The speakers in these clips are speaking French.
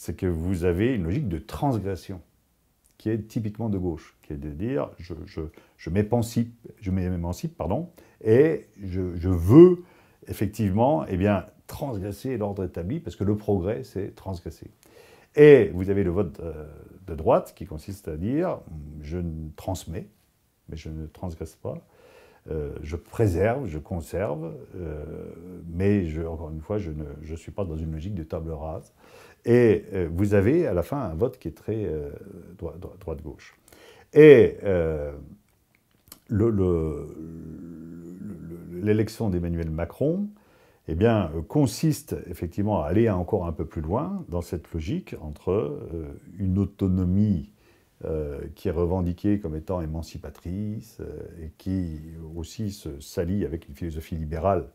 c'est que vous avez une logique de transgression qui est typiquement de gauche, qui est de dire je m'émancipe, et je veux effectivement transgresser l'ordre établi, parce que le progrès, c'est transgresser. Et vous avez le vote de droite qui consiste à dire je transmets, mais je ne transgresse pas. Je préserve, je conserve, mais encore une fois, je ne suis pas dans une logique de table rase. Et vous avez à la fin un vote qui est très droite-gauche. Et l'élection d'Emmanuel Macron consiste effectivement à aller encore un peu plus loin dans cette logique entre une autonomie qui est revendiquée comme étant émancipatrice et qui aussi se s'allie avec une philosophie libérale,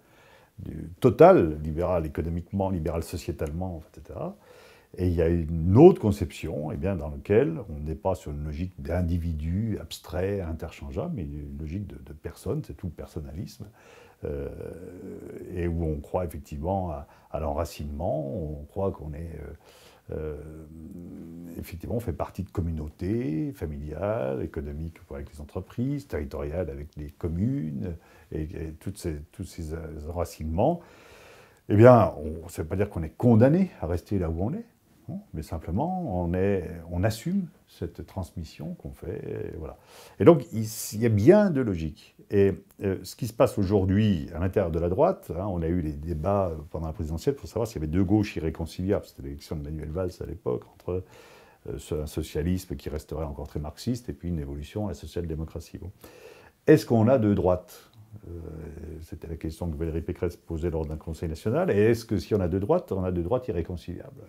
totale, libérale économiquement, libérale sociétalement, etc. Et il y a une autre conception dans laquelle on n'est pas sur une logique d'individu abstrait, interchangeable, mais une logique de personne, c'est tout le personnalisme, et où on croit effectivement à l'enracinement, on croit qu'on est... effectivement, on fait partie de communautés familiales, économiques avec les entreprises, territoriales avec les communes, et tous ces enracinements. Ça ne veut pas dire qu'on est condamné à rester là où on est, non, mais simplement on assume cette transmission qu'on fait, et voilà. Et donc il y a bien de logique. Et ce qui se passe aujourd'hui à l'intérieur de la droite, on a eu les débats pendant la présidentielle pour savoir s'il y avait deux gauches irréconciliables. C'était l'élection de Manuel Valls à l'époque, entre un socialisme qui resterait encore très marxiste et puis une évolution à la social-démocratie. Bon. Est-ce qu'on a deux droites ? C'était la question que Valérie Pécresse posait lors d'un conseil national. Et est-ce que si on a deux droites irréconciliables ?